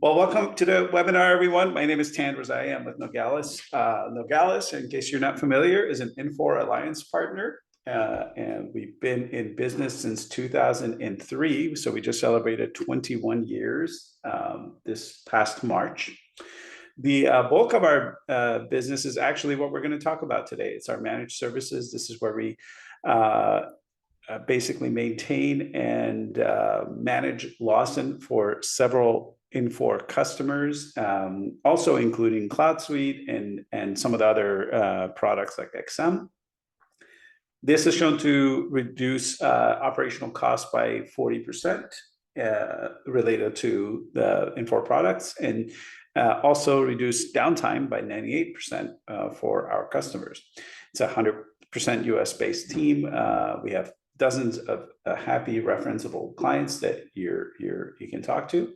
Well, welcome to the webinar, everyone. My name is Tan I am with Nogalis. Nogalis, in case you're not familiar, is an Infor Alliance partner. And we've been in business since 2003. So we just celebrated 21 years this past March. The bulk of our business is actually what we're going to talk about today. It's our managed services. This is where we basically maintain and manage Lawson for several Infor customers, also including CloudSuite and some of the other products like XM. This is shown to reduce operational costs by 40% related to the Infor products, and also reduce downtime by 98% for our customers. It's a 100% US-based team. We have dozens of happy referenceable clients that you can talk to.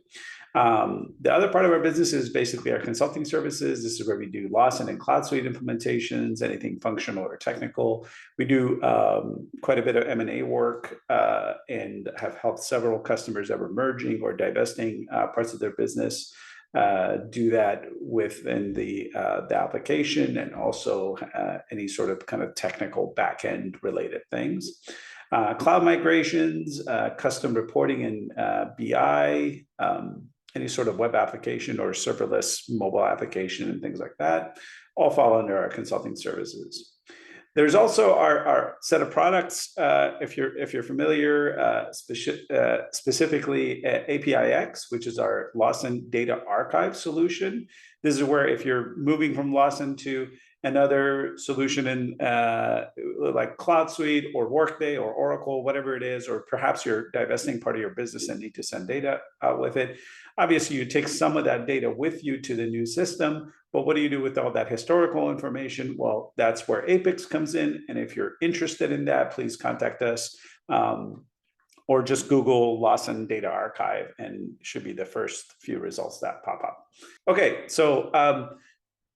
The other part of our business is basically our consulting services. This is where we do Lawson and CloudSuite implementations, anything functional or technical. We do quite a bit of M&A work and have helped several customers that were merging or divesting parts of their business do that within the application, and also any sort of kind of technical back-end related things. Cloud migrations, custom reporting and BI, any sort of web application or serverless mobile application and things like that, all fall under our consulting services. There's also our set of products, if you're familiar, specifically APIX, which is our Lawson Data Archive solution. This is where if you're moving from Lawson to another solution in like CloudSuite or Workday or Oracle, whatever it is, or perhaps you're divesting part of your business and need to send data out with it. Obviously, you take some of that data with you to the new system, but what do you do with all that historical information? Well, that's where APIX comes in. And if you're interested in that, please contact us or just Google Lawson Data Archive and should be the first few results that pop up. Okay, so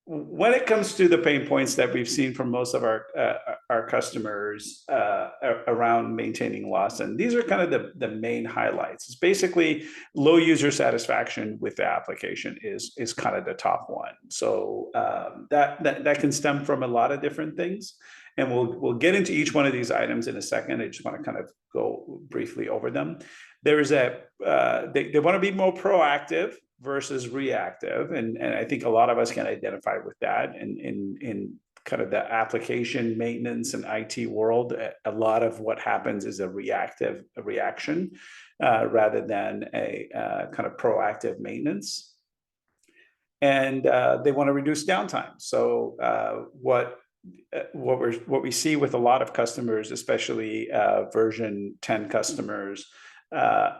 when it comes to the pain points that we've seen from most of our customers around maintaining Lawson, these are kind of the main highlights. It's basically low user satisfaction with the application is kind of the top one. So that can stem from a lot of different things, and we'll get into each one of these items in a second. I just want to kind of go briefly over them. There's they want to be more proactive versus reactive. And I think a lot of us can identify with that in kind of the application maintenance and IT world. A lot of what happens is a reaction rather than a kind of proactive maintenance. And they want to reduce downtime. So what we see with a lot of customers, especially version 10 customers,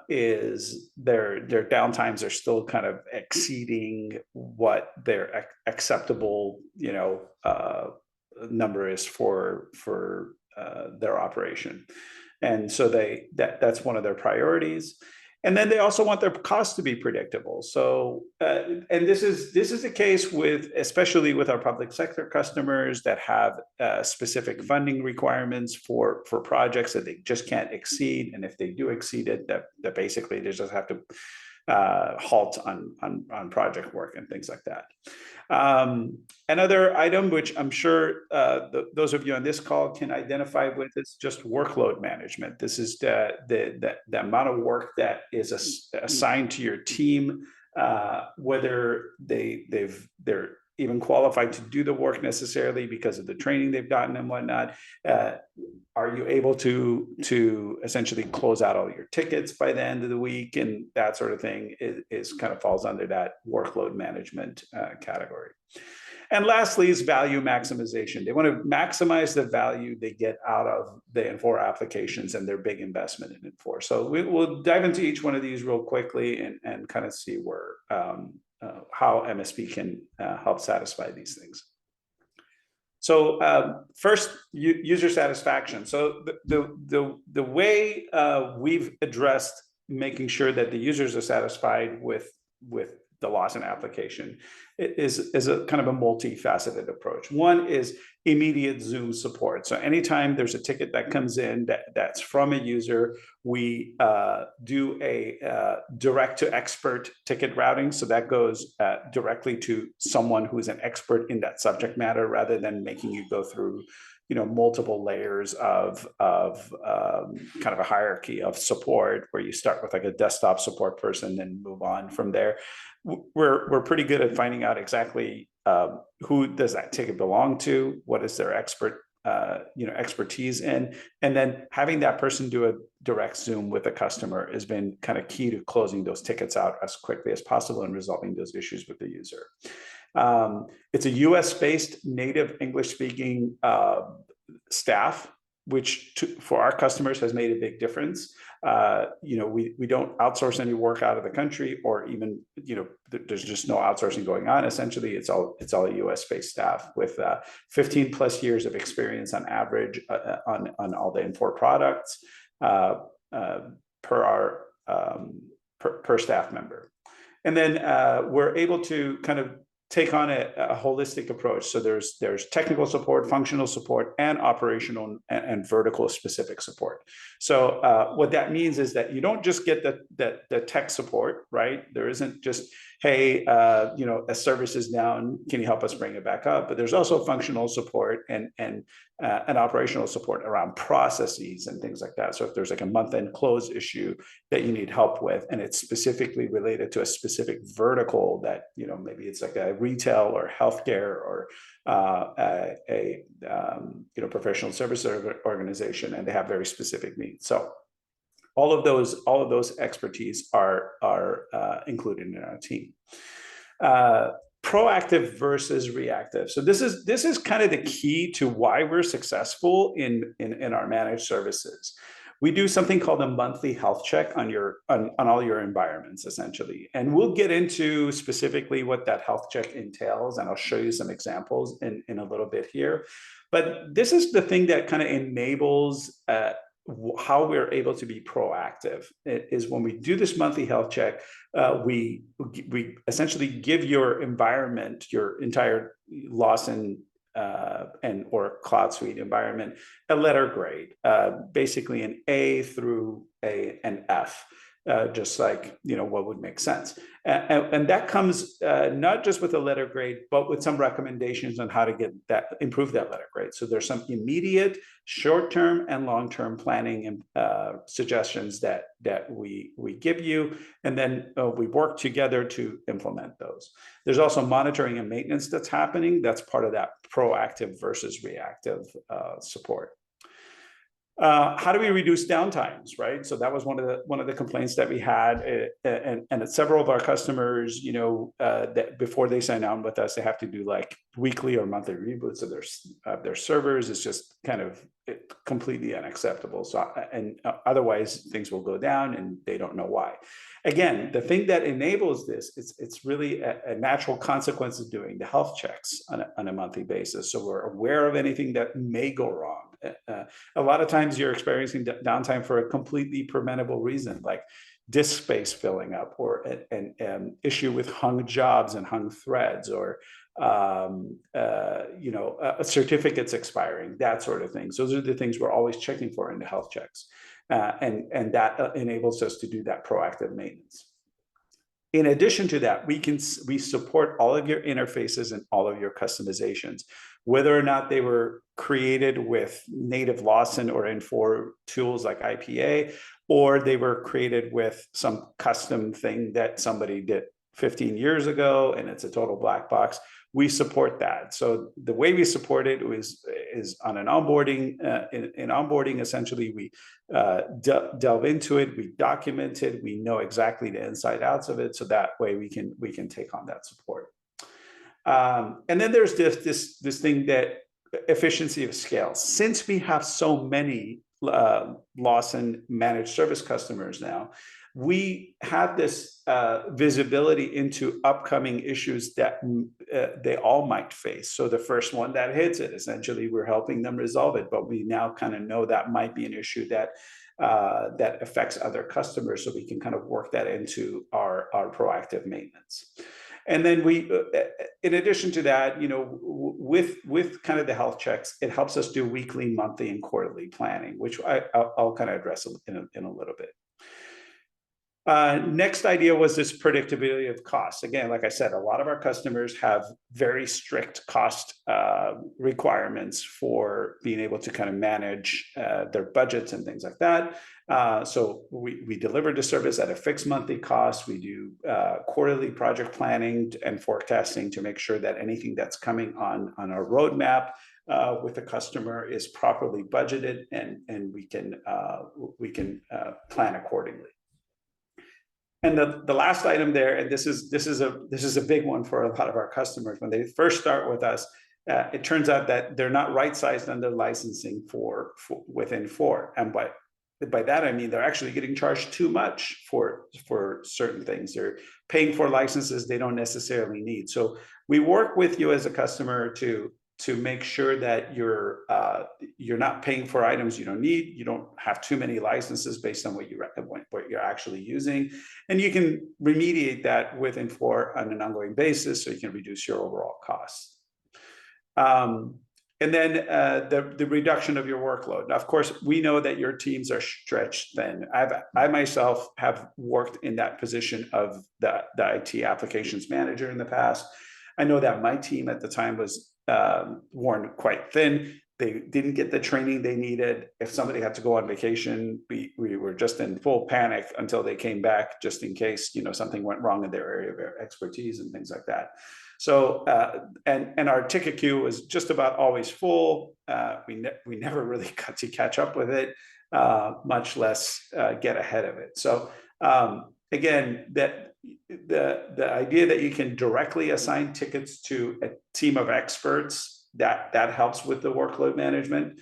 is their downtimes are still kind of exceeding what their acceptable number is for their operation, and so that's one of their priorities. And then they also want their costs to be predictable. So, and this is the case especially with our public sector customers that have specific funding requirements for projects that they just can't exceed. And if they do exceed it, that basically they just have to halt on project work and things like that. Another item, which I'm sure those of you on this call can identify with, is just workload management. This is the amount of work that is assigned to your team, whether they're even qualified to do the work necessarily because of the training they've gotten and whatnot. Are you able to essentially close out all your tickets by the end of the week? And that sort of thing is kind of falls under that workload management category. And lastly is value maximization. They want to maximize the value they get out of the Infor applications and their big investment in Infor. So we'll dive into each one of these real quickly and kind of see where how MSP can help satisfy these things. So first, user satisfaction. So the way we've addressed making sure that the users are satisfied with the Lawson application is a kind of a multifaceted approach. One is immediate Zoom support. So anytime there's a ticket that comes in that's from a user, we do a direct to expert ticket routing. So that goes directly to someone who's an expert in that subject matter, rather than making you go through multiple layers of kind of a hierarchy of support, where you start with like a desktop support person and move on from there. We're pretty good at finding out exactly who does that ticket belong to, what is their expertise in, and then having that person do a direct Zoom with a customer has been kind of key to closing those tickets out as quickly as possible and resolving those issues with the user. It's a US-based native English-speaking staff, which for our customers has made a big difference. We don't outsource any work out of the country, or even there's just no outsourcing going on. Essentially, it's all a US-based staff with 15 plus years of experience on average on all the Infor products per staff member. And then we're able to kind of take on a holistic approach. So there's technical support, functional support, and operational and vertical specific support. So what that means is that you don't just get the tech support, right? There isn't just, hey, a service is down, can you help us bring it back up? But there's also functional support and operational support around processes and things like that. So if there's like a month-end close issue that you need help with, and it's specifically related to a specific vertical that, maybe it's like a retail or healthcare or a professional service organization, and they have very specific needs. So all of those expertise are included in our team. Proactive versus reactive. So this is kind of the key to why we're successful in our managed services. We do something called a monthly health check on all your environments, essentially. And we'll get into specifically what that health check entails, and I'll show you some examples in a little bit here. But this is the thing that kind of enables how we're able to be proactive. It is when we do this monthly health check, we essentially give your environment, your entire Lawson or CloudSuite environment, a letter grade, basically an A through an F. Just like what would make sense, and that comes not just with a letter grade, but with some recommendations on how to improve that letter grade. So there's some immediate, short-term, and long-term planning and suggestions that we give you, and then we work together to implement those. There's also monitoring and maintenance that's happening. That's part of that proactive versus reactive support. How do we reduce downtimes, right? So that was one of the complaints that we had, and several of our customers, that before they sign on with us, they have to do like weekly or monthly reboots of their servers. It's just kind of completely unacceptable. So and otherwise things will go down, and they don't know why. Again, the thing that enables this, it's really a natural consequence of doing the health checks on a monthly basis. So we're aware of anything that may go wrong. A lot of times you're experiencing downtime for a completely preventable reason, like disk space filling up, or an issue with hung jobs and hung threads, or certificates expiring, that sort of thing. So those are the things we're always checking for in the health checks, and that enables us to do that proactive maintenance. In addition to that, we support all of your interfaces and all of your customizations, whether or not they were created with native Lawson or Infor tools like IPA, or they were created with some custom thing that somebody did 15 years ago and it's a total black box. We support that. So the way we support it is on an onboarding. In onboarding, essentially, we delve into it, we document it, we know exactly the inside outs of it, so that way we can take on that support. And then there's this thing that efficiency of scale. Since we have so many Lawson managed service customers now, we have this visibility into upcoming issues that they all might face. So the first one that hits it, essentially, we're helping them resolve it, but we now kind of know that might be an issue that that affects other customers, so we can kind of work that into our proactive maintenance. And then we, in addition to that, with kind of the health checks, it helps us do weekly, monthly, and quarterly planning, which I'll kind of address in a little bit. Next idea was this predictability of costs. Again, like I said, a lot of our customers have very strict cost requirements for being able to kind of manage their budgets and things like that. So we deliver the service at a fixed monthly cost. We do quarterly project planning and forecasting to make sure that anything that's coming on our roadmap with the customer is properly budgeted, and we can plan accordingly. And the last item there, and this is a big one for a lot of our customers. When they first start with us, it turns out that they're not right-sized on their licensing with Infor. And by that I mean they're actually getting charged too much for certain things. They're paying for licenses they don't necessarily need. So we work with you as a customer to make sure that you're not paying for items you don't need. You don't have too many licenses based on what you're actually using, and you can remediate that with Infor on an ongoing basis, so you can reduce your overall costs. And then the reduction of your workload. Now, of course, we know that your teams are stretched thin. I myself have worked in that position of the IT applications manager in the past. I know that my team at the time was worn quite thin. They didn't get the training they needed. If somebody had to go on vacation, we were just in full panic until they came back, just in case something went wrong in their area of expertise and things like that. So and our ticket queue was just about always full. We never really got to catch up with it, much less get ahead of it. So again, that the idea that you can directly assign tickets to a team of experts, that helps with the workload management.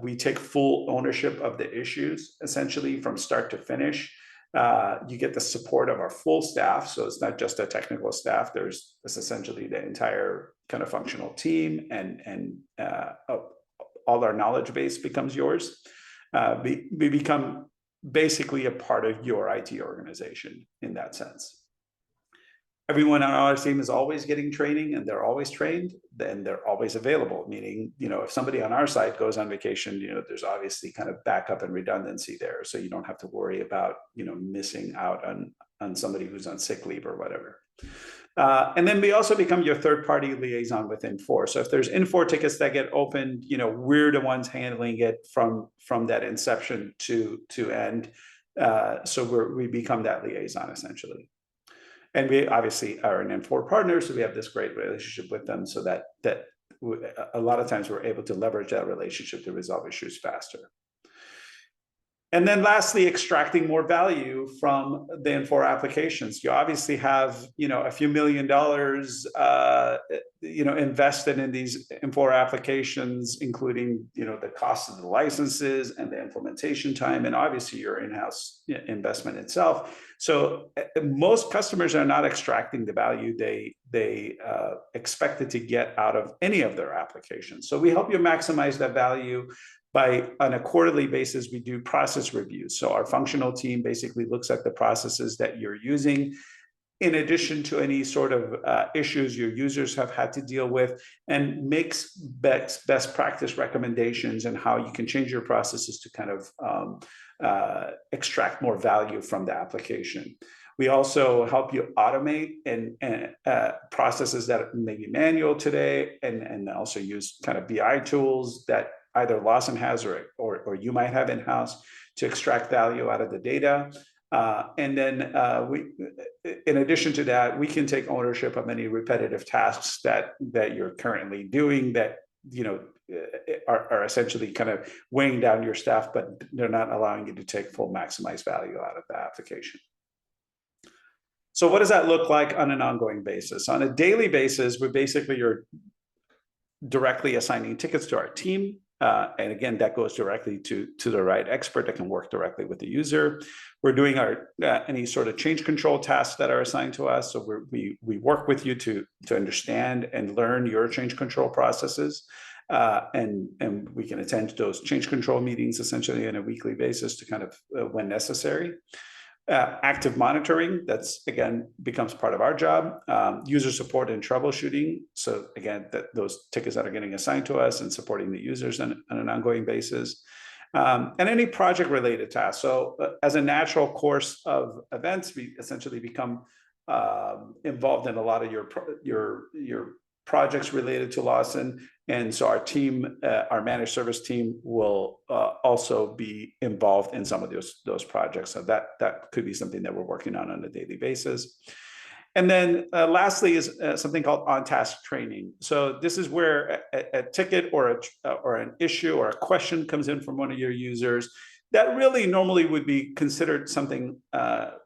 We take full ownership of the issues, essentially from start to finish. You get the support of our full staff, so it's not just a technical staff. It's essentially the entire kind of functional team, and all our knowledge base becomes yours. We become basically a part of your IT organization in that sense. Everyone on our team is always getting training, and they're always trained, then they're always available, meaning, if somebody on our side goes on vacation, there's obviously kind of backup and redundancy there. So you don't have to worry about, missing out on somebody who's on sick leave or whatever. And then we also become your third-party liaison with Infor. So if there's Infor tickets that get opened, we're the ones handling it from that inception to end. So we become that liaison essentially. And we obviously are an Infor partner, so we have this great relationship with them, so that a lot of times we're able to leverage that relationship to resolve issues faster. And then lastly, extracting more value from the Infor applications. You obviously have, a few $1 million, invested in these Infor applications, including, the cost of the licenses and the implementation time, and obviously your in-house investment itself. So most customers are not extracting the value they expected to get out of any of their applications. So we help you maximize that value. On a quarterly basis, we do process reviews. So our functional team basically looks at the processes that you're using, in addition to any sort of issues your users have had to deal with, and makes best practice recommendations on how you can change your processes to kind of extract more value from the application. We also help you automate and processes that may be manual today, and also use kind of BI tools that either Lawson has or you might have in-house to extract value out of the data. And then in addition to that, we can take ownership of any repetitive tasks that you're currently doing that are essentially kind of weighing down your staff, but they're not allowing you to take full maximized value out of the application. So what does that look like on an ongoing basis? On a daily basis, you're directly assigning tickets to our team. And again, that goes directly to the right expert that can work directly with the user. We're doing our any sort of change control tasks that are assigned to us. So we work with you to understand and learn your change control processes. and we can attend those change control meetings essentially on a weekly basis to kind of when necessary. Active monitoring, that's again becomes part of our job. User support and troubleshooting. So again, those tickets that are getting assigned to us and supporting the users on an ongoing basis. And any project related tasks. So as a natural course of events, we essentially become involved in a lot of your projects related to Lawson. And so our team, our managed service team will also be involved in some of those projects. So that could be something that we're working on a daily basis. And then lastly is something called on-task training. So this is where a ticket or an issue or a question comes in from one of your users that really normally would be considered something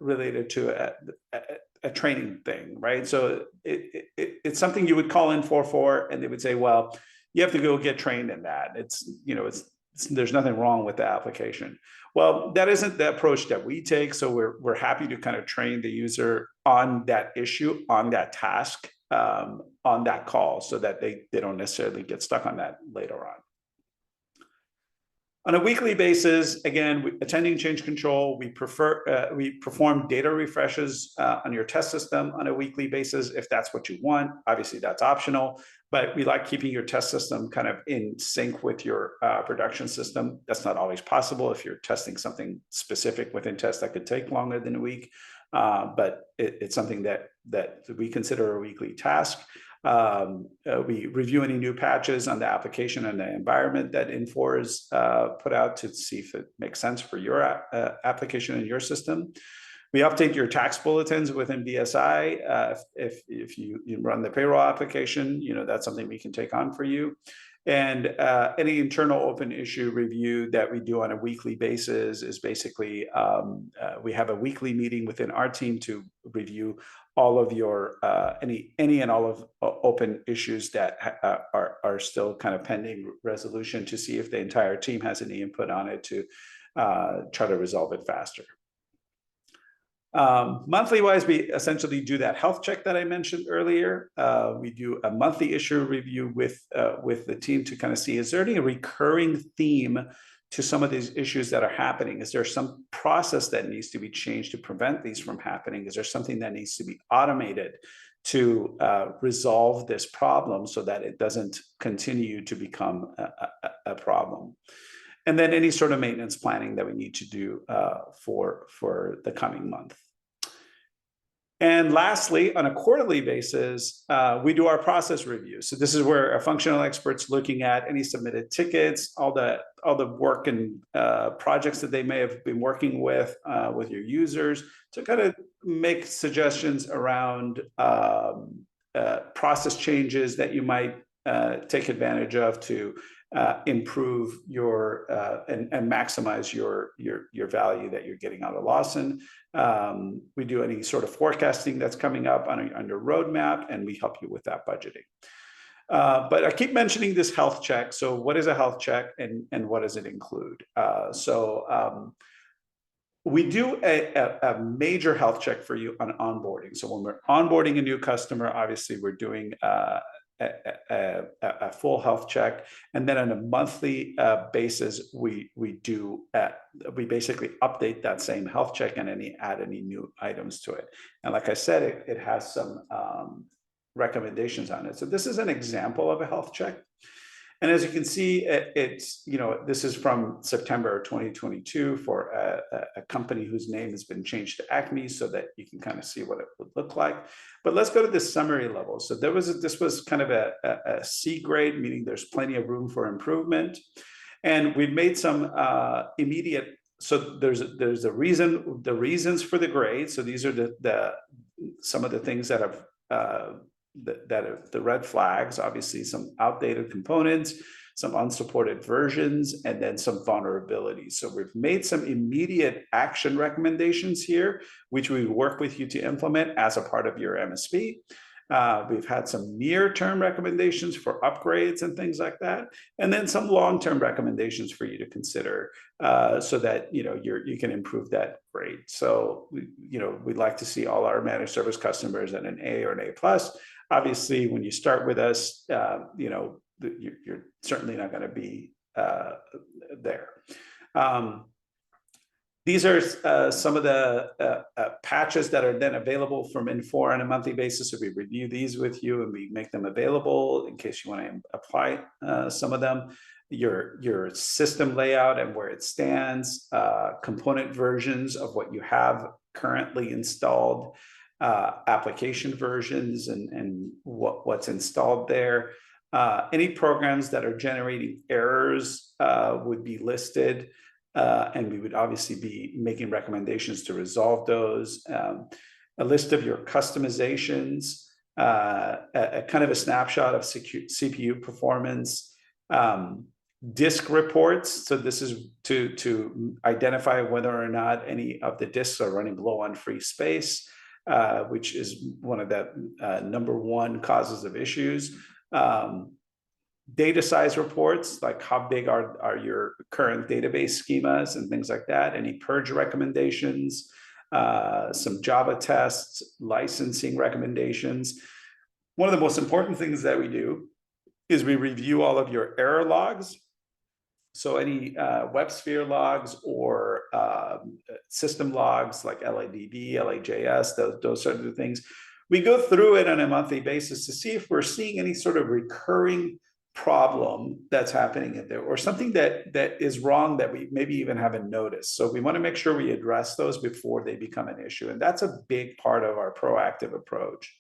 related to a training thing, right? So it's something you would call Infor for, and they would say, well, you have to go get trained in that. There's nothing wrong with the application. Well, that isn't the approach that we take. So we're happy to kind of train the user on that issue, on that task, on that call, so that they don't necessarily get stuck on that later on. On a weekly basis, again, attending change control, we perform data refreshes on your test system on a weekly basis if that's what you want. Obviously, that's optional, but we like keeping your test system kind of in sync with your production system. That's not always possible if you're testing something specific within tests that could take longer than a week, but it's something that we consider a weekly task. We review any new patches on the application and the environment that Infor has put out to see if it makes sense for your application and your system. We update your tax bulletins within BSI. If you run the payroll application, that's something we can take on for you. And any internal open issue review that we do on a weekly basis is basically we have a weekly meeting within our team to review all of your any and all of open issues that are still kind of pending resolution, to see if the entire team has any input on it to try to resolve it faster. Monthly wise, we essentially do that health check that I mentioned earlier. We do a monthly issue review with the team to kind of see, is there any recurring theme to some of these issues that are happening? Is there some process that needs to be changed to prevent these from happening? Is there something that needs to be automated to resolve this problem so that it doesn't continue to become a problem? And then any sort of maintenance planning that we need to do for the coming month. And lastly, on a quarterly basis, we do our process review. So this is where a functional expert's looking at any submitted tickets, all the work and projects that they may have been working with your users, to kind of make suggestions around process changes that you might take advantage of to improve your and maximize your value that you're getting out of Lawson. We do any sort of forecasting that's coming up on your roadmap, and we help you with that budgeting. But I keep mentioning this health check. So what is a health check, and what does it include? We do a major health check for you on onboarding. So when we're onboarding a new customer, obviously we're doing a full health check, and then on a monthly basis, we basically update that same health check and add any new items to it. And like I said, it has some recommendations on it. So this is an example of a health check. And as you can see, this is from September 2022 for a company whose name has been changed to Acme, so that you can kind of see what it would look like. But let's go to the summary level. So this was kind of a C grade, meaning there's plenty of room for improvement. And we've made some immediate. So there's a reason, the reasons for the grade. So these are some of the things that have that are the red flags. Obviously some outdated components, some unsupported versions, and then some vulnerabilities. So we've made some immediate action recommendations here, which we work with you to implement as a part of your MSP. We've had some near-term recommendations for upgrades and things like that, and then some long-term recommendations for you to consider, so that you can improve that grade. So we'd like to see all our managed service customers at an A or an A+. Obviously, when you start with us, you're certainly not going to be there. These are some of the patches that are then available from Infor on a monthly basis. So we review these with you and we make them available in case you want to apply some of them. Your system layout and where it stands, component versions of what you have currently installed, application versions and what's installed there. Any programs that are generating errors would be listed. And we would obviously be making recommendations to resolve those. A list of your customizations, a kind of a snapshot of CPU performance, disk reports. So this is to identify whether or not any of the disks are running low on free space, which is one of the #1 causes of issues. Data size reports, like how big are your current database schemas and things like that, any purge recommendations, some Java tests, licensing recommendations. One of the most important things that we do is we review all of your error logs. So any WebSphere logs or system logs like LADB, LAJS, those sort of things. We go through it on a monthly basis to see if we're seeing any sort of recurring problem that's happening in there or something that is wrong that we maybe even haven't noticed. So we want to make sure we address those before they become an issue. And that's a big part of our proactive approach.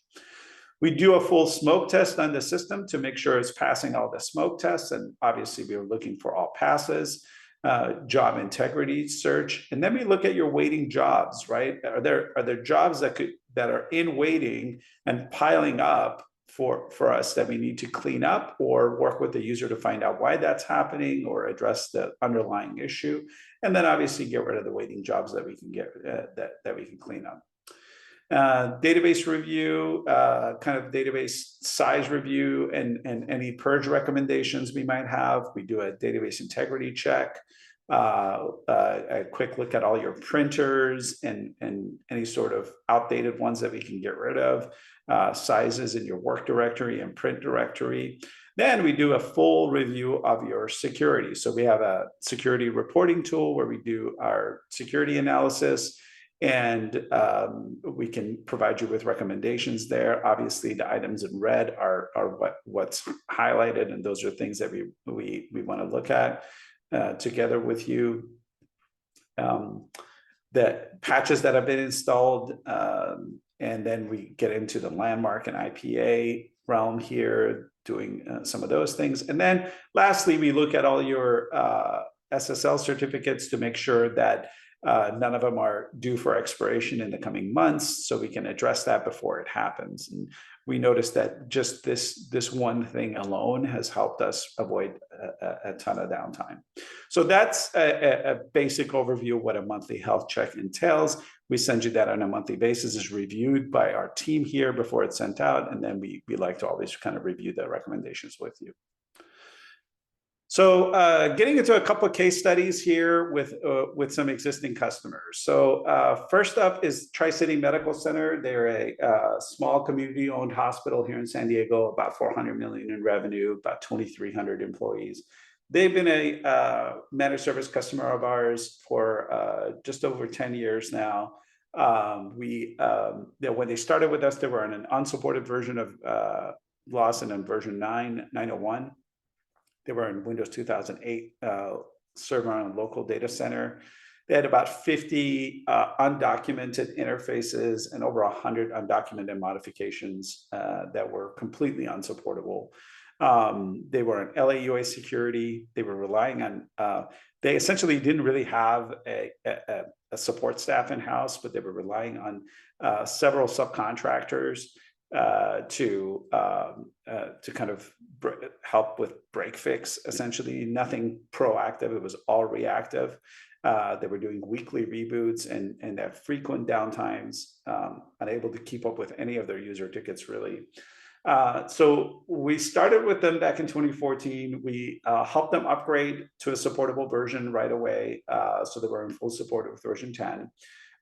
We do a full smoke test on the system to make sure it's passing all the smoke tests. And obviously we're looking for all passes, job integrity search. And then we look at your waiting jobs, right? Are there jobs that are in waiting and piling up for us that we need to clean up or work with the user to find out why that's happening or address the underlying issue, and then obviously get rid of the waiting jobs that we can get that we can clean up. Database review, kind of database size review, and any purge recommendations we might have. We do a database integrity check, a quick look at all your printers and any sort of outdated ones that we can get rid of, sizes in your work directory and print directory. Then we do a full review of your security. So we have a security reporting tool where we do our security analysis, and we can provide you with recommendations there. Obviously, the items in red are what's highlighted, and those are things that we want to look at together with you. The patches that have been installed, and then we get into the landmark and IPA realm here, doing some of those things. And then lastly, we look at all your SSL certificates to make sure that none of them are due for expiration in the coming months, so we can address that before it happens. And we noticed that just this one thing alone has helped us avoid a ton of downtime. So that's a basic overview of what a monthly health check entails. We send you that on a monthly basis. It's reviewed by our team here before it's sent out, and then we like to always kind of review the recommendations with you. So getting into a couple of case studies here with some existing customers. So first up is Tri-City Medical Center. They're a small community-owned hospital here in San Diego, about $400 million in revenue, about 2,300 employees. They've been a managed service customer of ours for just over 10 years now. When they started with us, they were on an unsupported version of Lawson and version 9.901. They were in Windows 2008 server on a local data center. They had about 50 undocumented interfaces and over 100 undocumented modifications that were completely unsupportable. They were on LAUA security. They were relying on, they essentially didn't really have a support staff in-house, but they were relying on several subcontractors to kind of help with break fix, essentially. Nothing proactive, it was all reactive. They were doing weekly reboots and have frequent downtimes, unable to keep up with any of their user tickets, really. So we started with them back in 2014. We helped them upgrade to a supportable version right away. So they were in full support with version 10,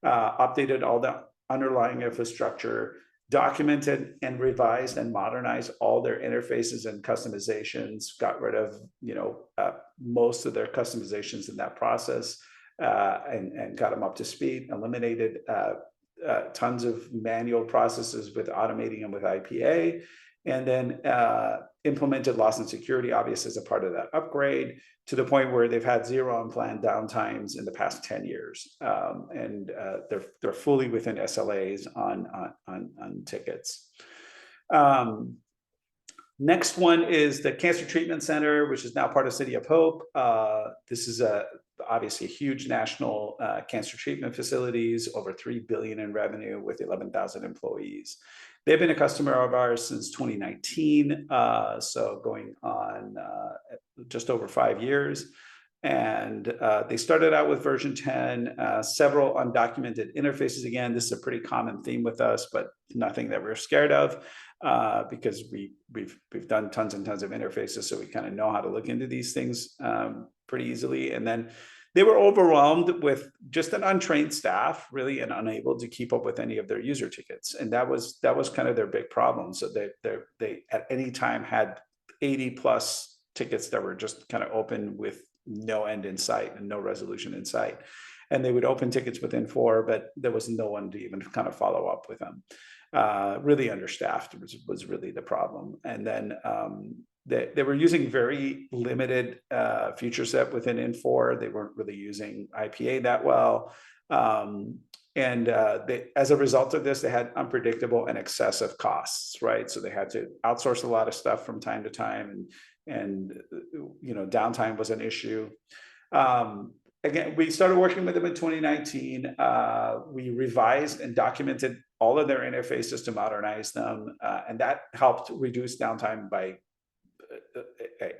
updated all the underlying infrastructure, documented and revised and modernized all their interfaces and customizations, got rid of, most of their customizations in that process, and got them up to speed, eliminated tons of manual processes with automating them with IPA, and then implemented Lawson security, obviously, as a part of that upgrade, to the point where they've had zero unplanned downtimes in the past 10 years. And they're fully within SLAs on tickets. Next one is the Cancer Treatment Center, which is now part of City of Hope. This is obviously a huge national cancer treatment facilities, over $3 billion in revenue with 11,000 employees. They've been a customer of ours since 2019, so going on just over 5 years. And they started out with version 10, several undocumented interfaces. Again, this is a pretty common theme with us, but nothing that we're scared of, because we've done tons and tons of interfaces, so we kind of know how to look into these things pretty easily. And then they were overwhelmed with just an untrained staff, really, and unable to keep up with any of their user tickets. And that was kind of their big problem. So they at any time had 80 plus tickets that were just kind of open with no end in sight and no resolution in sight. And they would open tickets with Infor, but there was no one to even kind of follow up with them. Really understaffed was really the problem. And then they were using very limited feature set within Infor. They weren't really using IPA that well. And as a result of this, they had unpredictable and excessive costs, right? So they had to outsource a lot of stuff from time to time, and downtime was an issue. Again, we started working with them in 2019. We revised and documented all of their interfaces to modernize them, and that helped reduce downtime by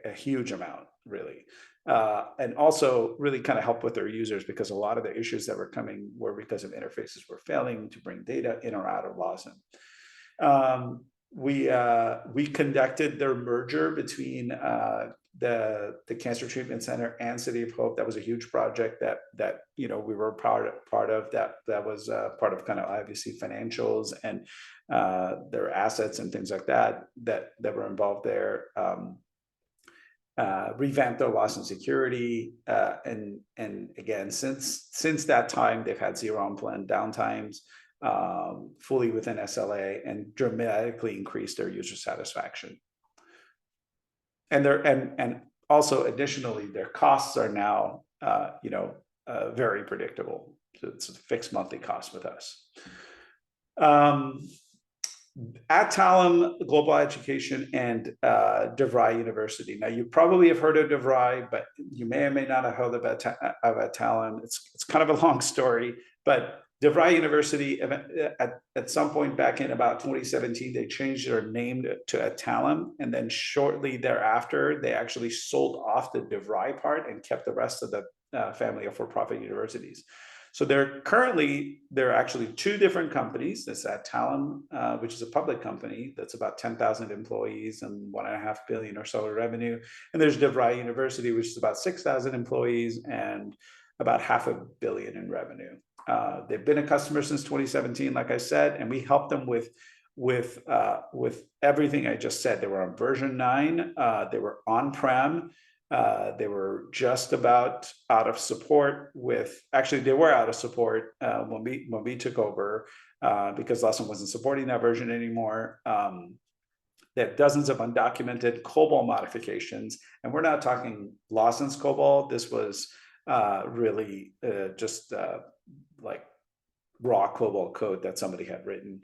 a huge amount, really. And also really kind of help with their users, because a lot of the issues that were coming were because of interfaces were failing to bring data in or out of Lawson. We conducted their merger between the Cancer Treatment Center and City of Hope. That was a huge project that we were part of. That was part of kind of obviously financials and their assets and things like that were involved there. Revamped their Lawson security, and again, since that time, they've had zero unplanned downtimes, fully within SLA, and dramatically increased their user satisfaction. And also additionally, their costs are now very predictable. So it's a fixed monthly cost with us. Adtalem Global Education and DeVry University. Now, you probably have heard of DeVry, but you may or may not have heard of Adtalem. It's kind of a long story, but DeVry University, at some point back in about 2017, they changed their name to Adtalem, and then shortly thereafter, they actually sold off the DeVry part and kept the rest of the family of for-profit universities. So they're actually two different companies. There's Adtalem, which is a public company that's about 10,000 employees and $1.5 billion or so in revenue. And there's DeVry University, which is about 6,000 employees and about $500 million in revenue. They've been a customer since 2017, like I said, and we helped them with everything I just said. They were on version 9. They were on-prem. They were just about out of support they were out of support when we took over, because Lawson wasn't supporting that version anymore. They have dozens of undocumented COBOL modifications, and we're not talking Lawson's COBOL. This was really just like raw COBOL code that somebody had written,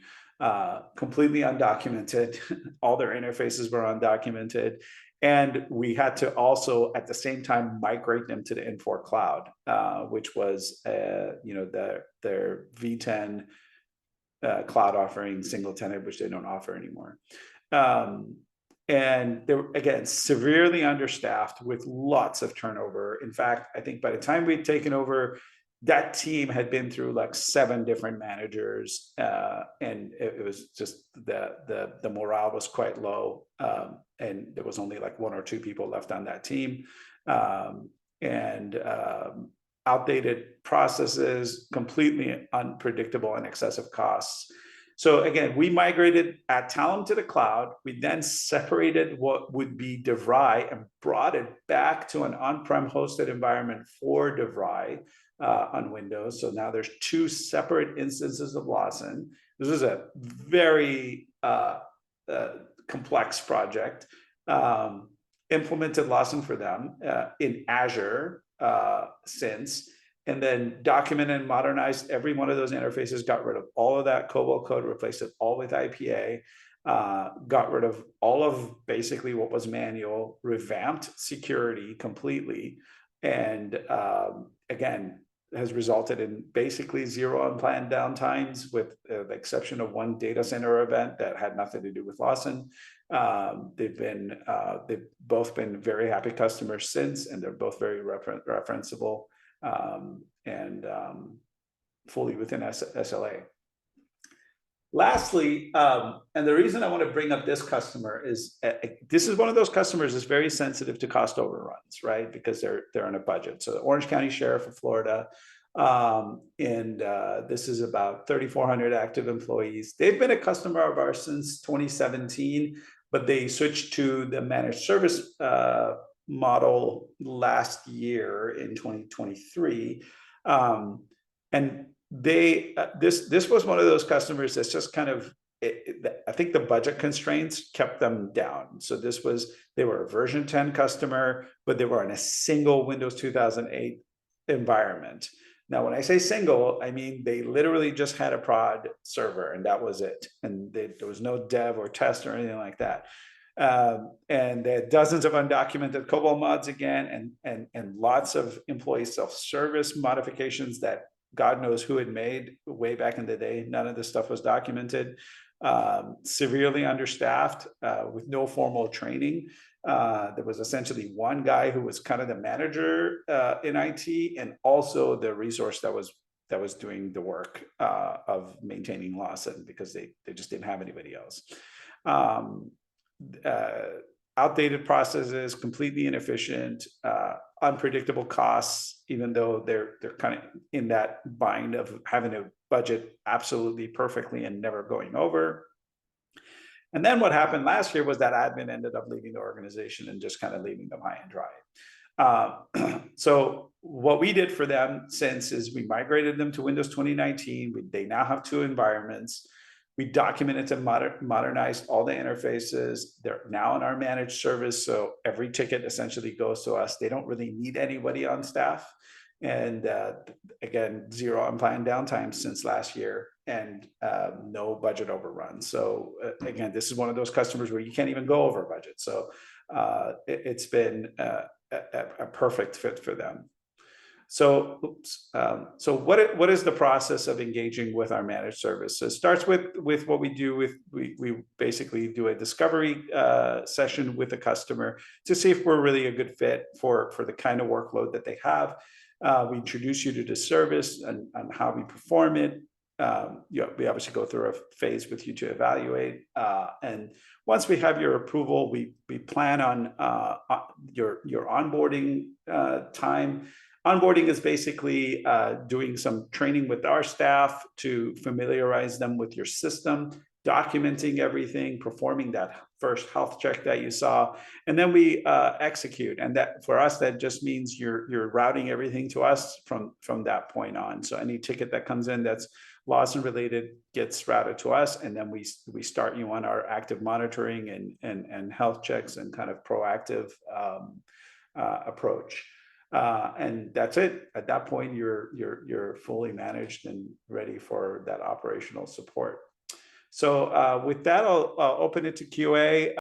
completely undocumented. All their interfaces were undocumented. And we had to also, at the same time, migrate them to the Infor Cloud, which was, their V10 cloud offering, single tenant, which they don't offer anymore. And they were, again, severely understaffed with lots of turnover. In fact, I think by the time we'd taken over, that team had been through like 7 different managers, and it was just the morale was quite low, and there was only like 1 or 2 people left on that team, and outdated processes, completely unpredictable and excessive costs. So again, we migrated Adtalem to the cloud. We then separated what would be DeVry and brought it back to an on-prem hosted environment for DeVry on Windows. So now there's two separate instances of Lawson. This is a very complex project. Implemented Lawson for them in Azure since, and then documented and modernized every one of those interfaces, got rid of all of that COBOL code, replaced it all with IPA, got rid of all of basically what was manual, revamped security completely, and again, has resulted in basically zero unplanned downtimes, with the exception of one data center event that had nothing to do with Lawson. They've both been very happy customers since, and they're both very referenceable and fully within SLA. Lastly, and the reason I want to bring up this customer is this is one of those customers that's very sensitive to cost overruns, right? Because they're on a budget. So the Orange County Sheriff of Florida, and this is about 3,400 active employees. They've been a customer of ours since 2017, but they switched to the managed service model last year in 2023, and this was one of those customers that's just kind of, I think the budget constraints kept them down. So they were a version 10 customer, but they were in a single Windows 2008 environment. Now, when I say single, I mean they literally just had a prod server, and that was it. And there was no dev or test or anything like that. And they had dozens of undocumented COBOL mods again, and lots of employee self-service modifications that God knows who had made way back in the day. None of this stuff was documented. Severely understaffed with no formal training. There was essentially one guy who was kind of the manager in IT, and also the resource that was doing the work of maintaining Lawson, because they just didn't have anybody else. Outdated processes, completely inefficient, unpredictable costs, even though they're kind of in that bind of having to budget absolutely perfectly and never going over. And then what happened last year was that admin ended up leaving the organization and just kind of leaving them high and dry. So what we did for them since is we migrated them to Windows 2019. They now have two environments. We documented and modernized all the interfaces. They're now in our managed service, so every ticket essentially goes to us. They don't really need anybody on staff. And again, zero unplanned downtime since last year, and no budget overruns. So again, this is one of those customers where you can't even go over budget. So it's been a perfect fit for them. So what is the process of engaging with our managed service? So it starts with what we do. We basically do a discovery session with the customer to see if we're really a good fit for the kind of workload that they have. We introduce you to the service and how we perform it. We obviously go through a phase with you to evaluate. And once we have your approval, we plan on your onboarding time. Onboarding is basically doing some training with our staff to familiarize them with your system, documenting everything, performing that first health check that you saw, and then we execute. And that, for us, that just means you're routing everything to us from that point on. So any ticket that comes in that's Lawson related gets routed to us, and then we start you on our active monitoring and health checks and kind of proactive approach. And that's it. At that point, you're fully managed and ready for that operational support. So with that, I'll open it to QA.